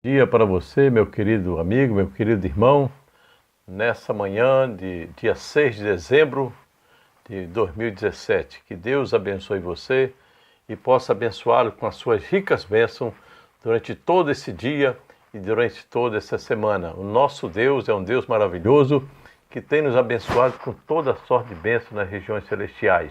Dia para você, meu querido amigo, meu querido irmão, nessa manhã de dia 6 de dezembro de 2017. Que Deus abençoe você e possa abençoá-lo com as suas ricas bênçãos durante todo esse dia e durante toda essa semana. O nosso Deus é um Deus maravilhoso que tem nos abençoado com toda sorte de bênçãos nas regiões celestiais.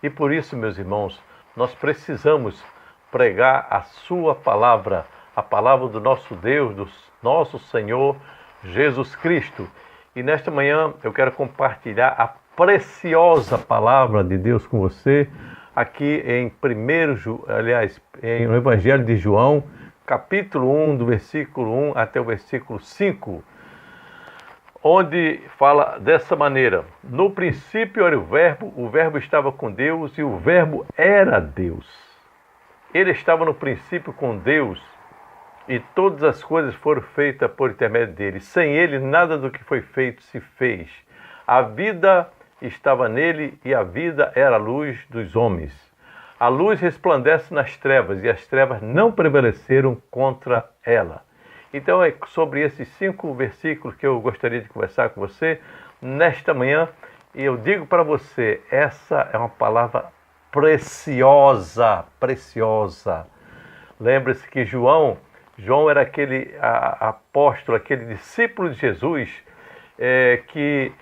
E por isso, meus irmãos, nós precisamos pregar a sua palavra, a palavra do nosso Deus, do nosso Senhor Jesus Cristo. E nesta manhã eu quero compartilhar a preciosa palavra de Deus com você, aqui em no Evangelho de João, capítulo 1, do versículo 1 até o versículo 5, onde fala dessa maneira: no princípio era o verbo estava com Deus e o verbo era Deus. Ele estava no princípio com Deus e todas as coisas foram feitas por intermédio dele. Sem ele, nada do que foi feito se fez. A vida estava nele e a vida era a luz dos homens. A luz resplandece nas trevas e as trevas não prevaleceram contra ela. Então é sobre esses 5 versículos que eu gostaria de conversar com você nesta manhã. E eu digo para você, essa é uma palavra preciosa, preciosa. Lembre-se que João era aquele apóstolo, aquele discípulo de Jesus, que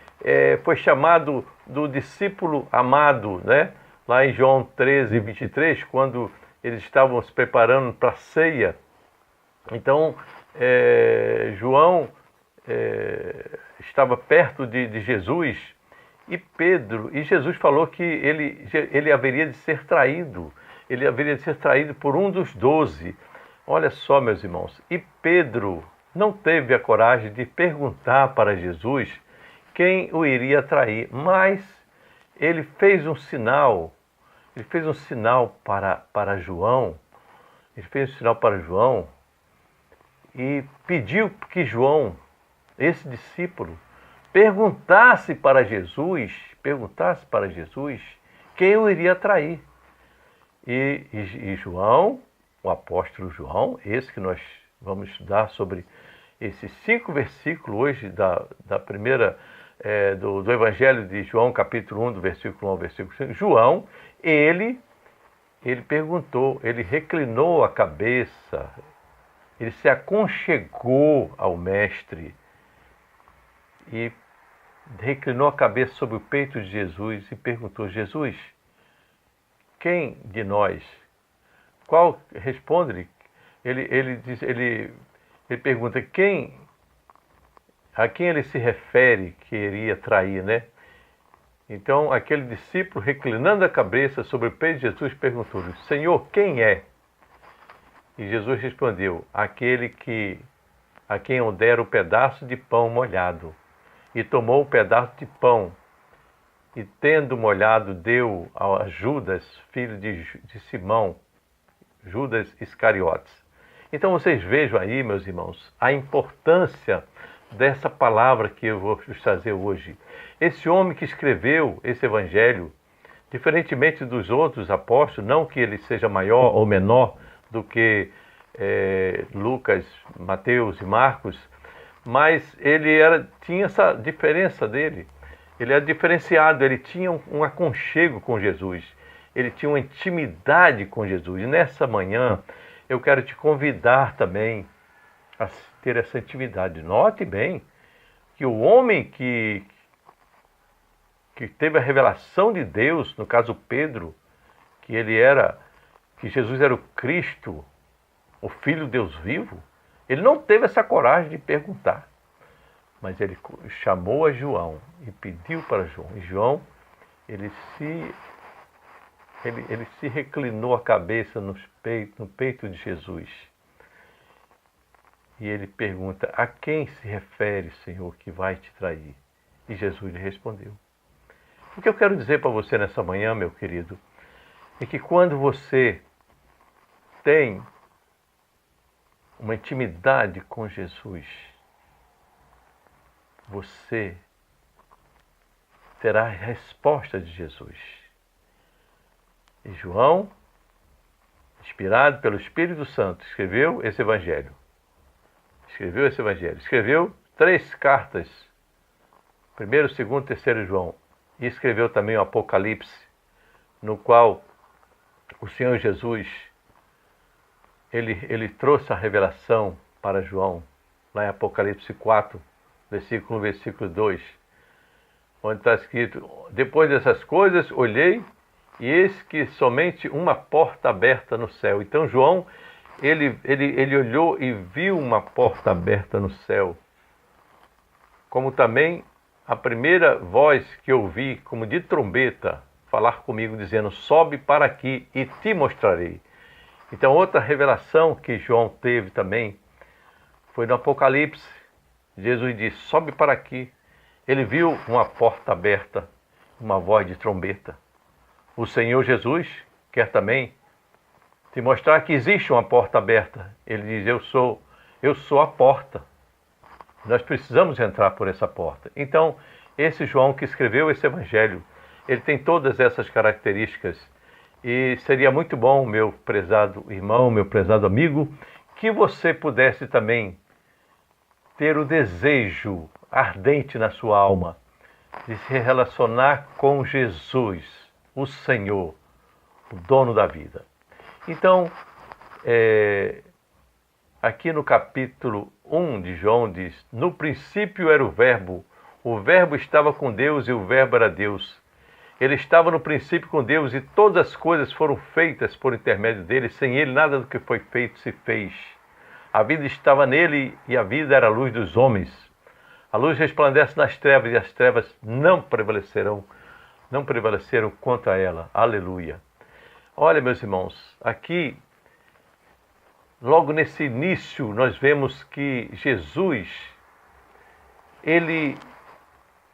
foi chamado do discípulo amado, né? Lá em João 13, 23, quando eles estavam se preparando para a ceia. Então, João estava perto de Jesus e Pedro, e Jesus falou que ele haveria de ser traído, ele haveria de ser traído por um dos 12. Olha só, meus irmãos, e Pedro não teve a coragem de perguntar para Jesus quem o iria trair, mas ele fez um sinal, para João, e pediu que João, esse discípulo, perguntasse para Jesus quem o iria trair. E João, o apóstolo João, esse que nós vamos estudar sobre esses 5 versículos hoje da primeira do Evangelho de João, capítulo 1, do versículo 1 ao versículo 5. João, ele perguntou, ele reclinou a cabeça, ele se aconchegou ao mestre e reclinou a cabeça sobre o peito de Jesus e perguntou: Jesus, quem de nós? Qual? Responde-lhe. Ele pergunta a quem ele se refere que iria trair, né? Então aquele discípulo, reclinando a cabeça sobre o peito de Jesus, perguntou-lhe: Senhor, quem é? E Jesus respondeu: aquele a quem eu der o pedaço de pão molhado. E tomou o pedaço de pão e, tendo molhado, deu a Judas, filho de Simão, Judas Iscariotes. Então vocês vejam aí, meus irmãos, a importância dessa palavra que eu vou vos trazer hoje. Esse homem que escreveu esse evangelho, diferentemente dos outros apóstolos, não que ele seja maior ou menor do que Lucas, Mateus e Marcos, mas ele tinha essa diferença dele. Ele era diferenciado, ele tinha um aconchego com Jesus, ele tinha uma intimidade com Jesus. E nessa manhã eu quero te convidar também a ter essa intimidade. Note bem que o homem que teve a revelação de Deus, no caso Pedro, que Jesus era o Cristo, o Filho de Deus vivo, ele não teve essa coragem de perguntar, mas ele chamou a João e pediu para João. E João, ele se reclinou a cabeça no peito de Jesus. E ele pergunta: a quem se refere, Senhor, que vai te trair? E Jesus lhe respondeu. O que eu quero dizer para você nessa manhã, meu querido, é que quando você tem uma intimidade com Jesus, você terá a resposta de Jesus. E João, inspirado pelo Espírito Santo, escreveu esse evangelho. escreveu esse evangelho. Escreveu 3 cartas, 1º, 2º, 3º João. E escreveu também o Apocalipse, no qual o Senhor Jesus, ele trouxe a revelação para João, lá em Apocalipse 4, versículo 1, versículo 2, onde está escrito: depois dessas coisas olhei, e eis que somente uma porta aberta no céu. Então João, ele olhou e viu uma porta aberta no céu, como também a primeira voz que ouvi, como de trombeta, falar comigo, dizendo: sobe para aqui e te mostrarei. Então outra revelação que João teve também foi no Apocalipse. Jesus disse: sobe para aqui. Ele viu uma porta aberta, uma voz de trombeta. O Senhor Jesus quer também te mostrar que existe uma porta aberta. Ele diz: eu sou a porta. Nós precisamos entrar por essa porta. Então, esse João que escreveu esse evangelho, ele tem todas essas características. E seria muito bom, meu prezado irmão, meu prezado amigo, que você pudesse também ter o desejo ardente na sua alma de se relacionar com Jesus, o Senhor, o dono da vida. Então, aqui no capítulo 1 de João diz: no princípio era o Verbo estava com Deus e o Verbo era Deus. Ele estava no princípio com Deus e todas as coisas foram feitas por intermédio dele. Sem ele nada do que foi feito se fez. A vida estava nele e a vida era a luz dos homens. A luz resplandece nas trevas e as trevas não prevaleceram contra ela. Aleluia. Olha, meus irmãos, aqui, logo nesse início, nós vemos que Jesus, ele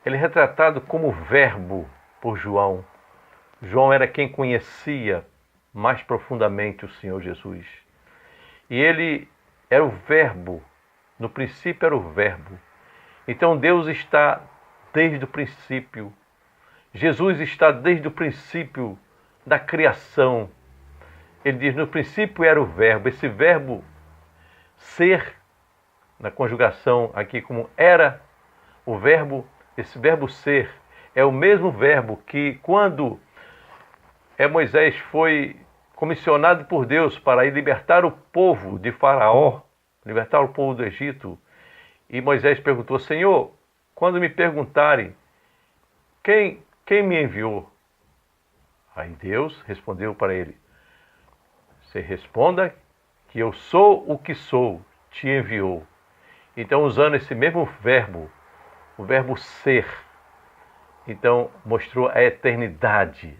é retratado como Verbo por João. João era quem conhecia mais profundamente o Senhor Jesus. E ele era o Verbo, no princípio era o Verbo. Então Deus está desde o princípio. Jesus está desde o princípio da criação. Ele diz: no princípio era o Verbo. Esse verbo ser, na conjugação aqui como era o verbo, esse verbo ser é o mesmo verbo que quando Moisés foi comissionado por Deus para ir libertar o povo de Faraó, libertar o povo do Egito, e Moisés perguntou: Senhor, quando me perguntarem quem me enviou? Aí Deus respondeu para ele: você responda que eu sou o que sou, te enviou. Então, usando esse mesmo verbo, o verbo ser, então mostrou a eternidade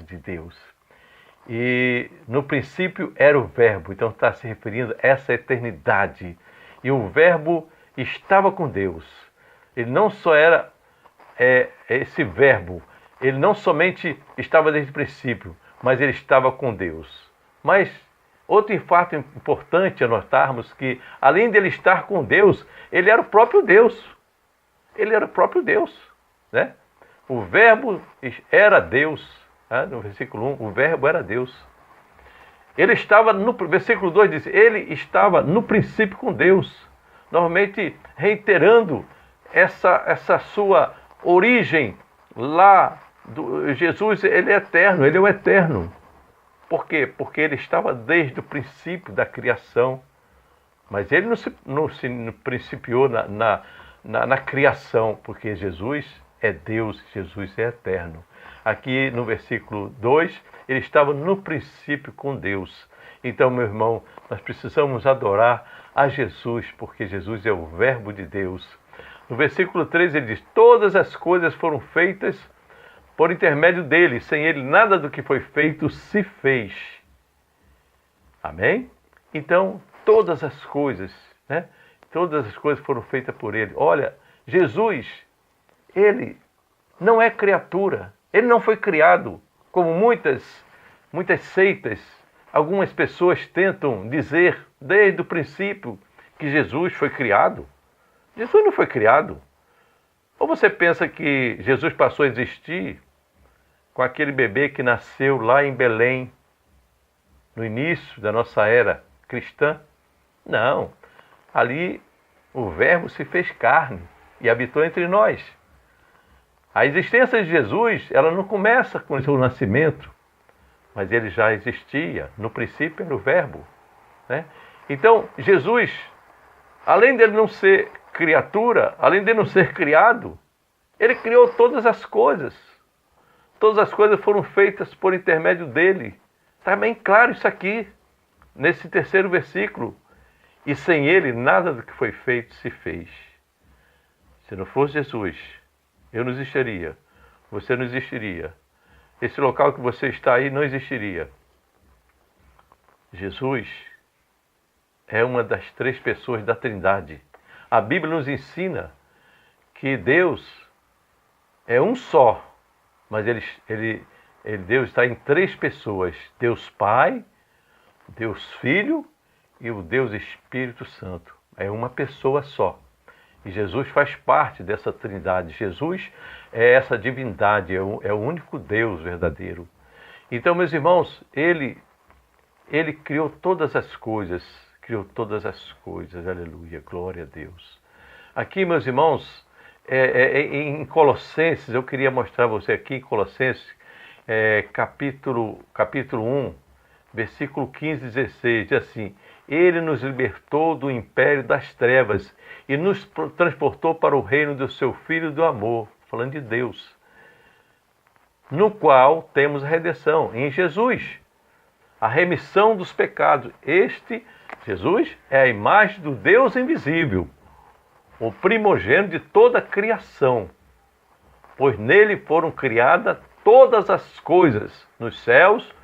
de Deus. E no princípio era o Verbo, então está se referindo a essa eternidade. E o Verbo estava com Deus. Ele não só era esse Verbo, ele não somente estava desde o princípio, mas ele estava com Deus. Mas outro fato importante a notarmos que, além de ele estar com Deus, ele era o próprio Deus. Ele era o próprio Deus, né? O Verbo era Deus, né? No versículo 1, o Verbo era Deus. Ele estava, no versículo 2 diz, ele estava no princípio com Deus. Normalmente reiterando essa sua origem lá. Jesus, ele é eterno, ele é o eterno. Por quê? Porque ele estava desde o princípio da criação. Mas ele não se principiou na criação, porque Jesus é Deus, Jesus é eterno. Aqui no versículo 2, ele estava no princípio com Deus. Então, meu irmão, nós precisamos adorar a Jesus, porque Jesus é o Verbo de Deus. No versículo 3 ele diz: todas as coisas foram feitas por intermédio dele, sem ele nada do que foi feito se fez. Amém? Então, todas as coisas, né? Todas as coisas foram feitas por ele. Olha, Jesus, ele não é criatura, ele não foi criado, como muitas seitas, algumas pessoas tentam dizer desde o princípio que Jesus foi criado. Jesus não foi criado. Ou você pensa que Jesus passou a existir com aquele bebê que nasceu lá em Belém, no início da nossa era cristã? Não. ali o Verbo se fez carne e habitou entre nós. A existência de Jesus, ela não começa com o seu nascimento, mas ele já existia. No princípio era o Verbo, né? Então, Jesus, além dele não ser criatura, além de não ser criado, ele criou todas as coisas. Todas as coisas foram feitas por intermédio dele. Está bem claro isso aqui, nesse terceiro versículo. E sem ele, nada do que foi feito se fez. Se não fosse Jesus, eu não existiria. Você não existiria. Esse local que você está aí não existiria. Jesus é uma das três pessoas da Trindade. A Bíblia nos ensina que Deus é um só, mas Deus está em três pessoas: Deus Pai, Deus Filho e o Deus Espírito Santo. É uma pessoa só. E Jesus faz parte dessa trindade. Jesus é essa divindade, é o único Deus verdadeiro. Então, meus irmãos, Ele criou todas as coisas, aleluia, glória a Deus. Aqui, meus irmãos, em Colossenses, eu queria mostrar a você aqui, em Colossenses, capítulo 1, versículo 15 e 16, diz assim: Ele nos libertou do império das trevas e nos transportou para o reino do seu Filho do amor, falando de Deus, no qual temos a redenção, em Jesus, a remissão dos pecados. Jesus, é a imagem do Deus invisível, o primogênito de toda a criação, pois nele foram criadas todas as coisas, nos céus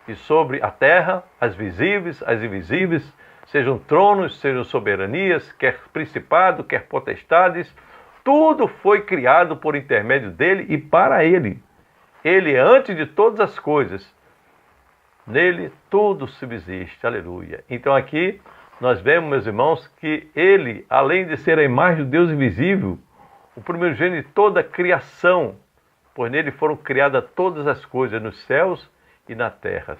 e sobre a terra, as visíveis, as invisíveis, sejam tronos, sejam soberanias, quer principado, quer potestades, tudo foi criado por intermédio dele e para ele. Ele é antes de todas as coisas. Nele tudo subsiste, aleluia. Então aqui nós vemos, meus irmãos, que ele, além de ser a imagem do Deus invisível, o primogênito de toda a criação, pois nele foram criadas todas as coisas nos céus e na terra.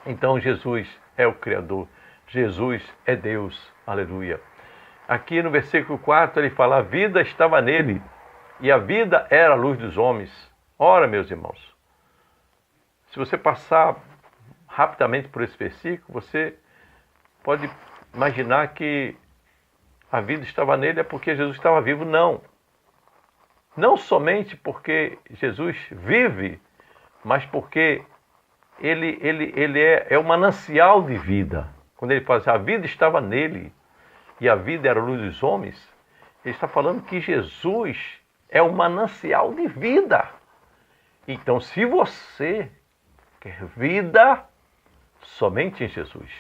Então Jesus é o Criador, Jesus é Deus, aleluia. Aqui no versículo 4 ele fala: a vida estava nele e a vida era a luz dos homens. Ora, meus irmãos, se você passar rapidamente por esse versículo, você pode imaginar que a vida estava nele é porque Jesus estava vivo. Não. Não somente porque Jesus vive, mas porque ele é o manancial de vida. Quando ele fala assim, a vida estava nele e a vida era a luz dos homens, ele está falando que Jesus é o manancial de vida. Então, se você quer vida, somente em Jesus.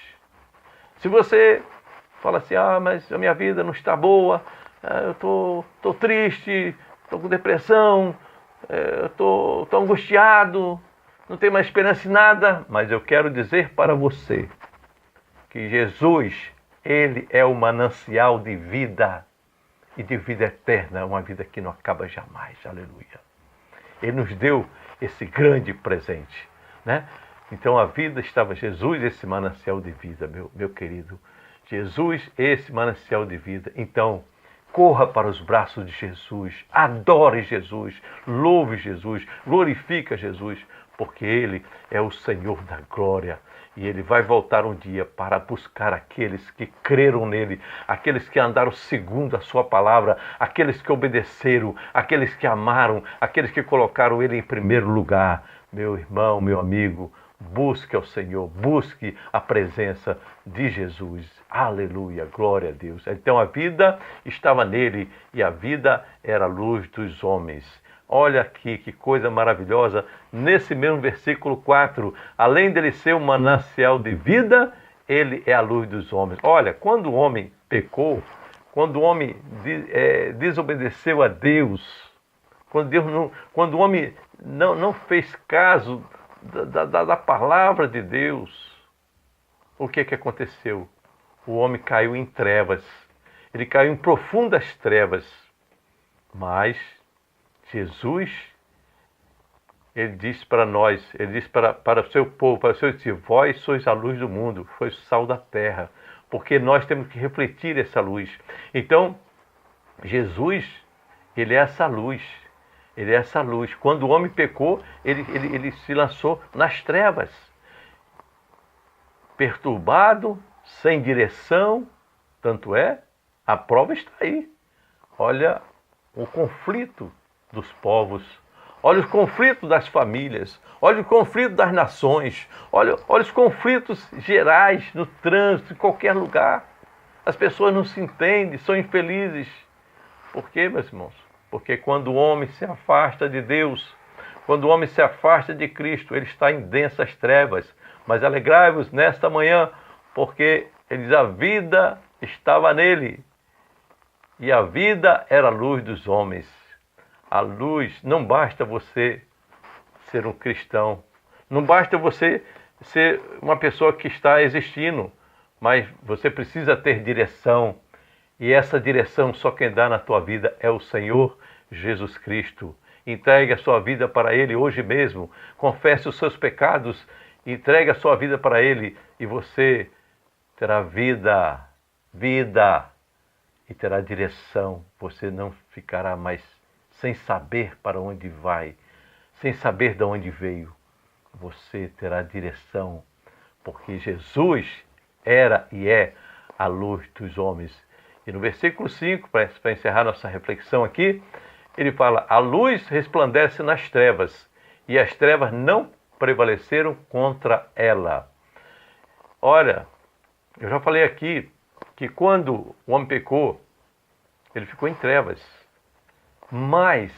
Se você fala assim, mas a minha vida não está boa, eu estou triste, estou com depressão, eu estou angustiado, não tenho mais esperança em nada, mas eu quero dizer para você que Jesus, ele é o manancial de vida e de vida eterna, uma vida que não acaba jamais, aleluia. Ele nos deu esse grande presente, né? Então a vida estava Jesus, esse manancial de vida, meu querido. Jesus, esse manancial de vida. Então, corra para os braços de Jesus, adore Jesus, louve Jesus, glorifique Jesus, porque Ele é o Senhor da glória. E Ele vai voltar um dia para buscar aqueles que creram nele, aqueles que andaram segundo a sua palavra, aqueles que obedeceram, aqueles que amaram, aqueles que colocaram Ele em primeiro lugar. Meu irmão, meu amigo, busque ao Senhor, busque a presença de Jesus. Aleluia, glória a Deus. Então a vida estava nele e a vida era a luz dos homens. Olha aqui que coisa maravilhosa, nesse mesmo versículo 4, além dele ser um manancial de vida, ele é a luz dos homens. Olha, quando o homem pecou, quando o homem desobedeceu a Deus, quando o homem não fez caso da palavra de Deus, o que aconteceu? O homem caiu em trevas, ele caiu em profundas trevas, mas Jesus, ele disse para nós, ele disse para o seu povo, para o seu discípulo, vós sois a luz do mundo, sois o sal da terra, porque nós temos que refletir essa luz. Então, Jesus, ele é essa luz. Ele é essa luz. Quando o homem pecou, ele se lançou nas trevas. Perturbado, sem direção, tanto é, a prova está aí. Olha o conflito dos povos, olha os conflitos das famílias, olha o conflito das nações, olha os conflitos gerais no trânsito, em qualquer lugar. As pessoas não se entendem, são infelizes. Por quê, meus irmãos? Porque quando o homem se afasta de Deus, quando o homem se afasta de Cristo, ele está em densas trevas. Mas alegrai-vos nesta manhã, porque ele diz, a vida estava nele, e a vida era a luz dos homens. A luz, não basta você ser um cristão, não basta você ser uma pessoa que está existindo, mas você precisa ter direção. E essa direção só quem dá na tua vida é o Senhor Jesus Cristo. Entregue a sua vida para Ele hoje mesmo. Confesse os seus pecados, entregue a sua vida para Ele e você terá vida e terá direção. Você não ficará mais sem saber para onde vai, sem saber de onde veio. Você terá direção, porque Jesus era e é a luz dos homens. E no versículo 5, para encerrar nossa reflexão aqui, ele fala, a luz resplandece nas trevas, e as trevas não prevaleceram contra ela. Olha, eu já falei aqui que quando o homem pecou, ele ficou em trevas. Mas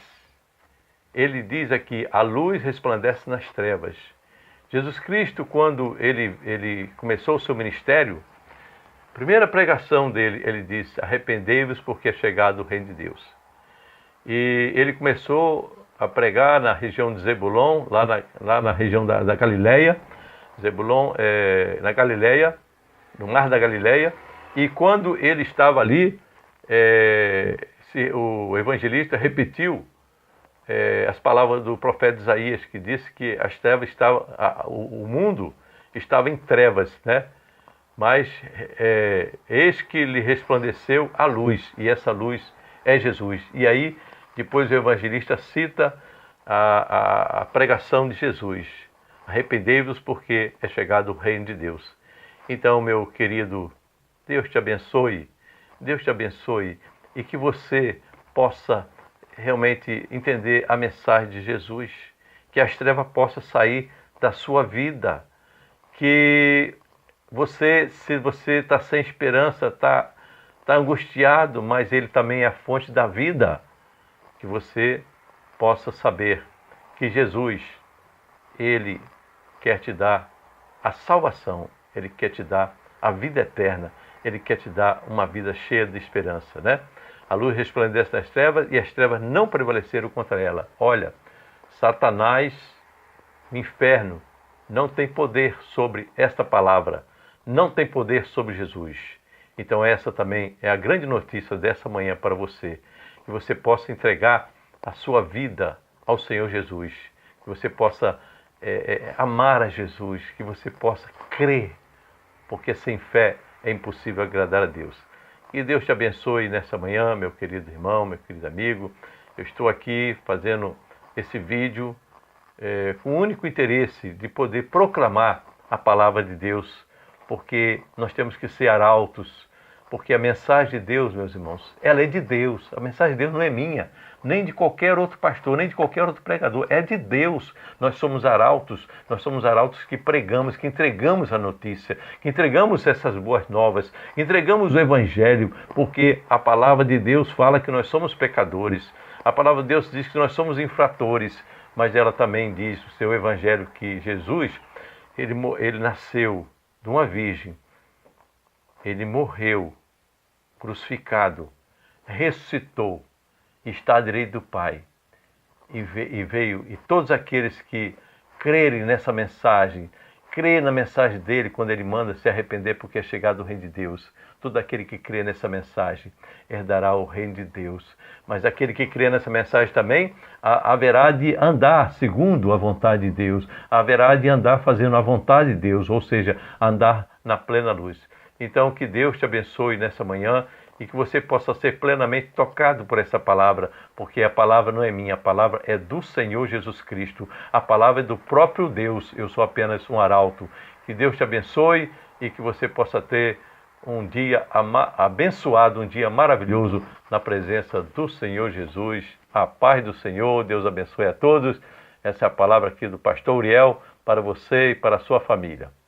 ele diz aqui, a luz resplandece nas trevas. Jesus Cristo, quando ele começou o seu ministério, primeira pregação dele, ele disse, arrependei-vos porque é chegado o reino de Deus. E ele começou a pregar na região de Zebulon, lá na região da Galileia, Zebulon, na Galileia, no mar da Galileia, e quando ele estava ali, o evangelista repetiu as palavras do profeta Isaías, que disse que as trevas estavam, o mundo estava em trevas, né? Mas eis que lhe resplandeceu a luz, e essa luz é Jesus. E aí, depois o evangelista cita a pregação de Jesus. Arrependei-vos porque é chegado o reino de Deus. Então, meu querido, Deus te abençoe, e que você possa realmente entender a mensagem de Jesus, que as trevas possam sair da sua vida, que você, se você está sem esperança, está angustiado, mas Ele também é a fonte da vida, que você possa saber que Jesus, Ele quer te dar a salvação, Ele quer te dar a vida eterna, Ele quer te dar uma vida cheia de esperança, né? A luz resplandece nas trevas e as trevas não prevaleceram contra ela. Olha, Satanás, o inferno, não tem poder sobre esta palavra, não tem poder sobre Jesus. Então essa também é a grande notícia dessa manhã para você, que você possa entregar a sua vida ao Senhor Jesus, que você possa amar a Jesus, que você possa crer, porque sem fé é impossível agradar a Deus. Que Deus te abençoe nessa manhã, meu querido irmão, meu querido amigo. Eu estou aqui fazendo esse vídeo com o único interesse de poder proclamar a palavra de Deus, porque nós temos que ser arautos, porque a mensagem de Deus, meus irmãos, ela é de Deus. A mensagem de Deus não é minha, nem de qualquer outro pastor, nem de qualquer outro pregador. É de Deus. Nós somos arautos que pregamos, que entregamos a notícia, que entregamos essas boas novas, entregamos o Evangelho, porque a palavra de Deus fala que nós somos pecadores. A palavra de Deus diz que nós somos infratores, mas ela também diz, o seu Evangelho, que Jesus, ele nasceu de uma virgem, ele morreu, crucificado, ressuscitou, está à direita do Pai, e veio, e todos aqueles que crerem nessa mensagem, crê na mensagem dele quando ele manda se arrepender porque é chegado o reino de Deus. Todo aquele que crê nessa mensagem herdará o reino de Deus. Mas aquele que crê nessa mensagem também haverá de andar segundo a vontade de Deus, haverá de andar fazendo a vontade de Deus, ou seja, andar na plena luz. Então, que Deus te abençoe nessa manhã e que você possa ser plenamente tocado por essa palavra, porque a palavra não é minha, a palavra é do Senhor Jesus Cristo, a palavra é do próprio Deus, eu sou apenas um arauto. Que Deus te abençoe e que você possa ter um dia abençoado, um dia maravilhoso na presença do Senhor Jesus. A paz do Senhor, Deus abençoe a todos. Essa é a palavra aqui do pastor Uriel para você e para a sua família.